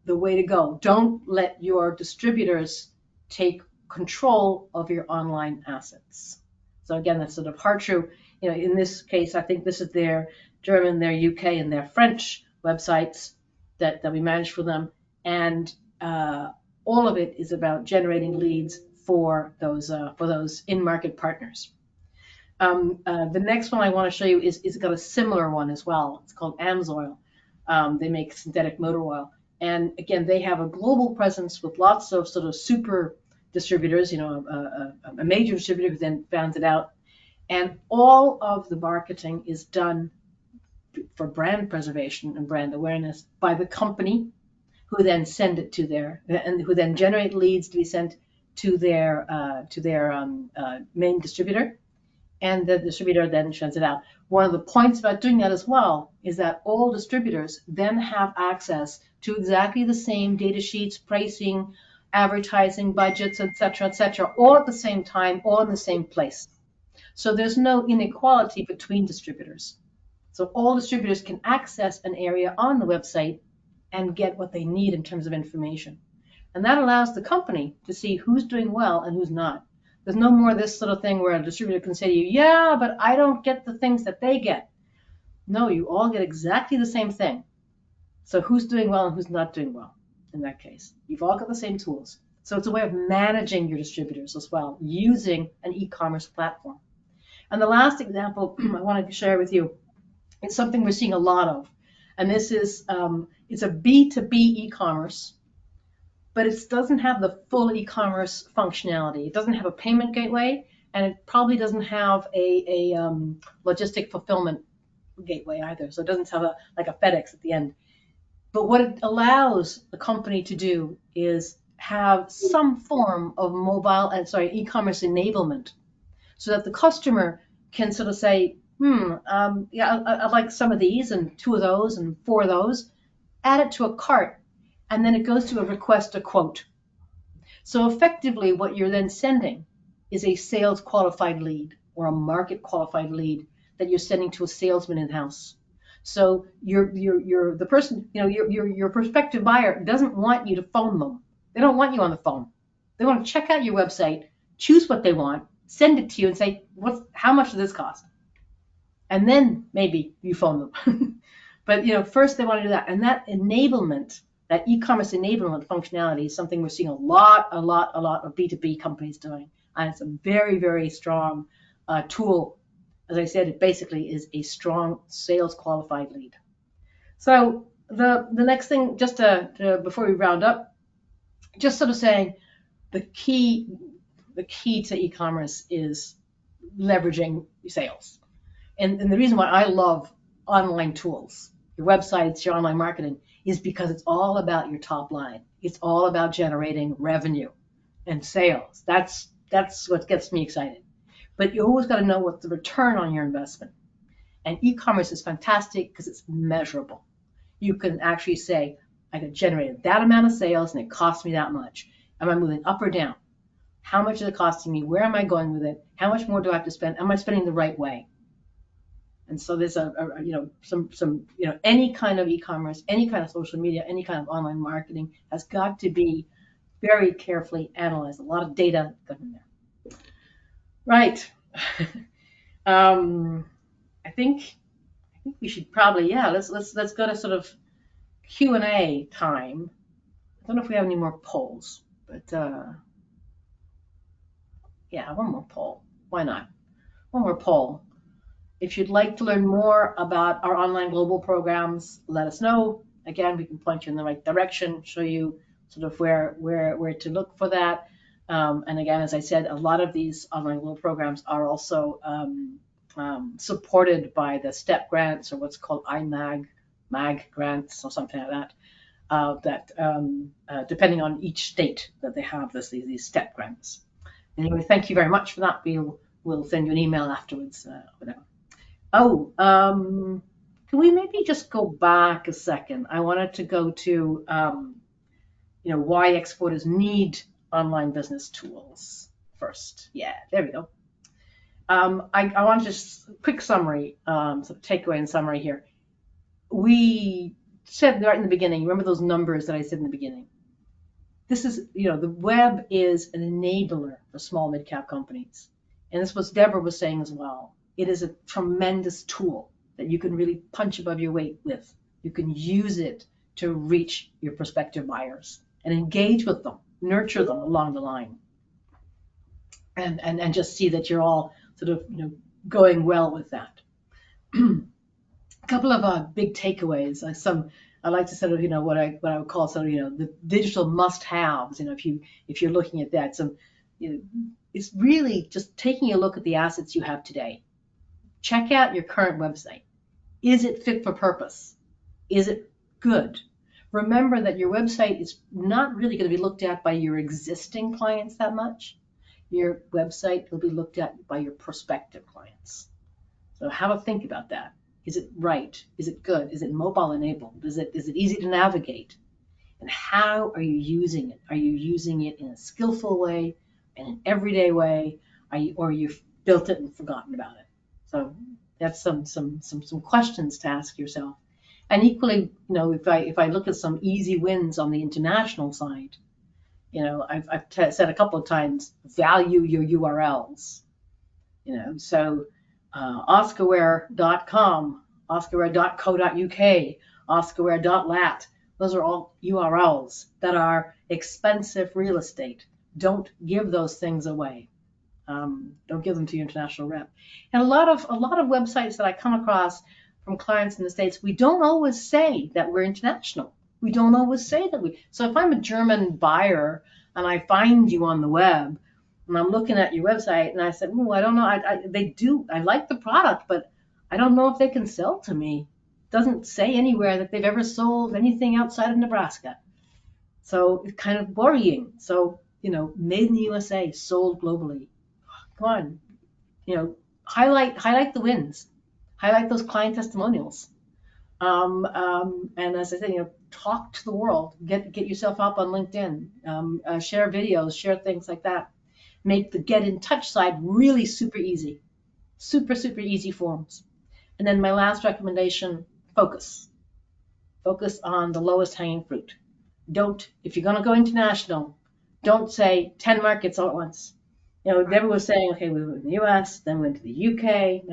the way to go. Don't let your distributors take control of your online assets. So again, that's sort of Hartrue in this case, I think this is their German, their UK, and their French websites that we manage for them. And all of it is about generating leads for those in-market partners. The next one I want to show you is got a similar one as well. It's called AMSOIL. They make synthetic motor oil. And again, they have a global presence with lots of sort of super distributors, a major distributor who then fans it out. And all of the marketing is done for brand preservation and brand awareness by the company, who then send it to and who then generate leads to be sent to their main distributor, and the distributor then sends it out. One of the points about doing that as well is that all distributors then have access to exactly the same data sheets, pricing, advertising, budgets, etc., all at the same time, all in the same place. So there's no inequality between distributors. So all distributors can access an area on the website and get what they need in terms of information. And that allows the company to see who's doing well and who's not. There's no more this sort of thing where a distributor can say to you, yeah, but I don't get the things that they get. No, you all get exactly the same thing. So who's doing well and who's not doing well in that case? You've all got the same tools. So it's a way of managing your distributors as well, using an e-commerce platform. And the last example I wanted to share with you is something we're seeing a lot of. And this is, it's a B2B e-commerce, but it doesn't have the full e-commerce functionality. It doesn't have a payment gateway, and it probably doesn't have a logistic fulfillment gateway either. So it doesn't have like a FedEx at the end. But what it allows the company to do is have some form of e-commerce enablement, so that the customer can sort of say, yeah, I'd like some of these and 2 of those and 4 of those, add it to a cart, and then it goes to a request a quote. So effectively what you're then sending is a sales qualified lead or a market qualified lead that you're sending to a salesman in-house. So the person, your prospective buyer doesn't want you to phone them. They don't want you on the phone. They want to check out your website, choose what they want, send it to you and say, how much does this cost? And then maybe you phone them. But first they want to do that. And that enablement, that e-commerce enablement functionality is something we're seeing a lot of B2B companies doing. And it's a very, very strong tool. As I said, it basically is a strong sales qualified lead. So the next thing, just before we round up, just sort of saying the key to e-commerce is leveraging sales. And the reason why I love online tools, your websites, your online marketing, is because it's all about your top line. It's all about generating revenue and sales. That's what gets me excited. But you always got to know what's the return on your investment. And e-commerce is fantastic because it's measurable. You can actually say, I could generate that amount of sales and it cost me that much. Am I moving up or down? How much is it costing me? Where am I going with it? How much more do I have to spend? Am I spending the right way? And so there's any kind of e-commerce, any kind of social media, any kind of online marketing has got to be very carefully analyzed. A lot of data got in there. Right. I think we should probably, let's go to sort of Q&A time. I don't know if we have any more polls, but one more poll. Why not? One more poll. If you'd like to learn more about our online global programs, let us know. Again, we can point you in the right direction, show you sort of where to look for that. And again, as I said, a lot of these online global programs are also supported by the STEP grants, or what's called MAG grants, or something like that. Depending on each state that they have these STEP grants. Anyway, thank you very much for that. We'll send you an email afterwards. Whatever. Can we maybe just go back a second? I wanted to go to why exporters need online business tools first. Yeah, there we go. I want to just quick summary, sort of takeaway and summary here. We said right in the beginning, remember those numbers that I said in the beginning? This is, the web is an enabler for small mid-cap companies. And this was Deborah was saying as well. it is a tremendous tool that you can really punch above your weight with. You can use it to reach your prospective buyers and engage with them, nurture them along the line, and just see that you're all sort of going well with that. A couple of big takeaways. I like to sort of what I would call sort of the digital must-haves. If you're looking at that, it's really just taking a look at the assets you have today. Check out your current website. Is it fit for purpose? Is it good? Remember that your website is not really going to be looked at by your existing clients that much. Your website will be looked at by your prospective clients. So have a think about that. Is it right? Is it good? Is it mobile enabled? Is it easy to navigate? And how are you using it? Are you using it in a skillful way, in an everyday way, or you've built it and forgotten about it? So that's some questions to ask yourself. And equally, if I look at some easy wins on the international side, I've said a couple of times, value your URLs. So oscarware.com, oscarware.co.uk, oscarware.lat. Those are all URLs that are expensive real estate. Don't give those things away. Don't give them to your international rep. And a lot of websites that I come across from clients in the States, we don't always say that we're international. We don't always say that we. So if I'm a German buyer and I find you on the web and I'm looking at your website and I said, I don't know, I like the product, but I don't know if they can sell to me. It doesn't say anywhere that they've ever sold anything outside of Nebraska. So it's kind of worrying. So, made in the USA, sold globally. Come on, highlight the wins, highlight those client testimonials. And as I said, talk to the world, get yourself up on LinkedIn, share videos, share things like that. Make the get in touch side really super easy, super easy forms. And then my last recommendation, focus on the lowest hanging fruit. If you're going to go international, don't say 10 markets all at once. Deborah was saying, okay, we went to the US, then we went to the UK.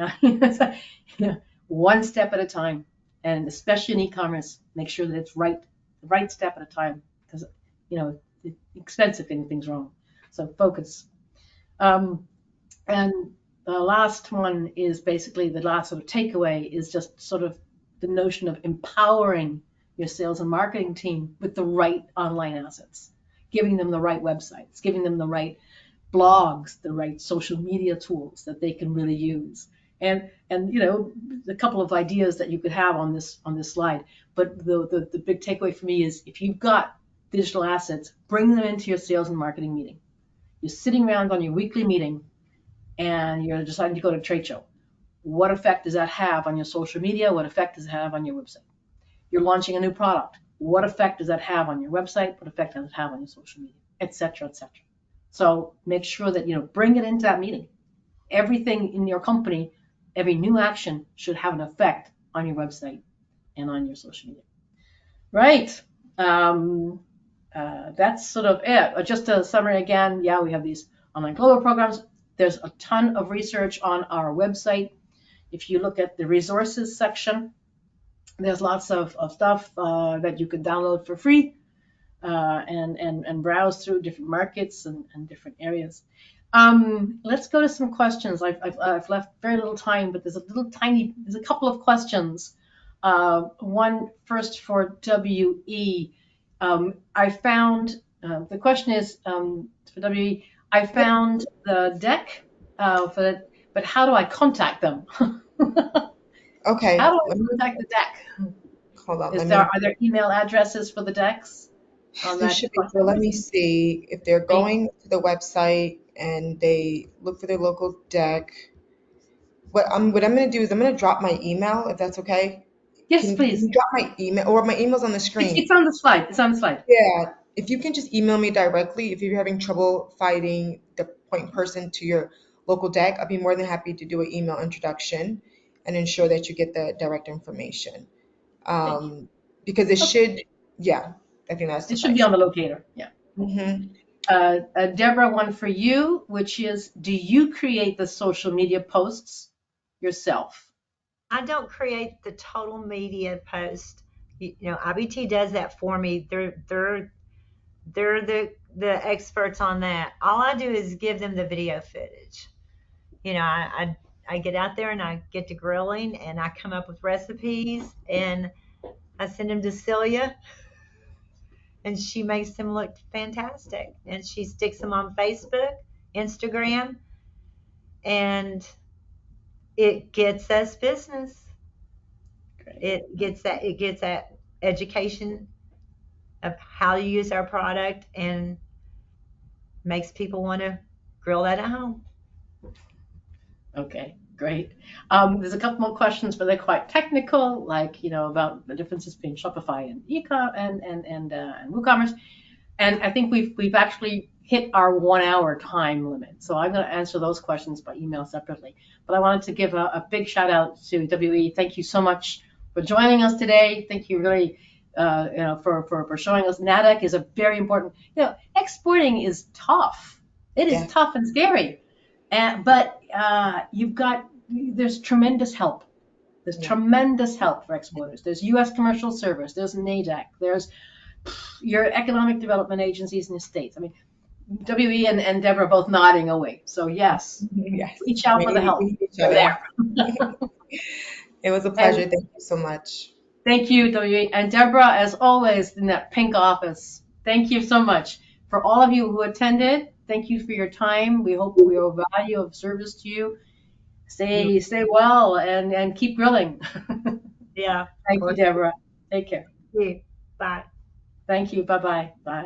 Now, one step at a time. And especially in e-commerce, make sure that it's the right step at a time, because it's expensive if anything's wrong. So focus. And the last one is basically the last sort of takeaway is just sort of the notion of empowering your sales and marketing team with the right online assets, giving them the right websites, giving them the right blogs, the right social media tools that they can really use. And a couple of ideas that you could have on this slide, but the big takeaway for me is if you've got digital assets, bring them into your sales and marketing meeting. You're sitting around on your weekly meeting and you're deciding to go to a trade show. What effect does that have on your social media? What effect does it have on your website? You're launching a new product. What effect does that have on your website? What effect does it have on your social media, et cetera, et cetera? So make sure that bring it into that meeting. Everything in your company, every new action should have an effect on your website and on your social media. Right. That's sort of it. Just a summary again. Yeah, we have these online global programs. There's a ton of research on our website. If you look at the resources section, there's lots of stuff that you can download for free and browse through different markets and different areas. Let's go to some questions. I've left very little time, but there's a couple of questions. One first for WE. I found, the question is for WE, I found the deck but how do I contact them? Okay. How do I contact the deck? Hold on. Are there email addresses for the decks? There should be. So let me see if they're going to the website and they look for their local deck. What I'm going to do is I'm going to drop my email if that's okay. Yes, please. Can you drop my email or my email's on the screen? It's on the slide. It's on the slide. Yeah. If you can just email me directly, if you're having trouble finding the point person to your local deck, I'd be more than happy to do an email introduction and ensure that you get the direct information. Because it should, yeah, I think that's it should be on the locator. Yeah. Mm-hmm. Deborah, one for you, which is, do you create the social media posts yourself? I don't create the total media post. IBT does that for me. They're the experts on that. All I do is give them the video footage. I get out there and I get to grilling and I come up with recipes and I send them to Celia and she makes them look fantastic and she sticks them on Facebook, Instagram, and it gets us business. Great. It gets that education of how to use our product and makes people want to grill that at home. Okay, great. There's a couple more questions, but they're quite technical, like about the differences between Shopify and and WooCommerce. And I think we've actually hit our 1 hour time limit. So I'm going to answer those questions by email separately. But I wanted to give a big shout out to WE. Thank you so much for joining us today. Thank you really, for showing us. NADEC is a very important. Exporting is tough. It is tough and scary. But there's tremendous help. There's tremendous help for exporters. There's U.S. Commercial Service. There's NADEC. There's your economic development agencies in the states. I mean, WE and Deborah are both nodding away. So yes, reach out for the help. There. It was a pleasure. Thank you so much. Thank you, WE. And Deborah, as always, in that pink office. Thank you so much. For all of you who attended, thank you for your time. We hope we are of value of service to you. Stay well and keep grilling. Yeah. Thank you, Deborah. Take care. Bye. Thank you. Bye-bye. Bye.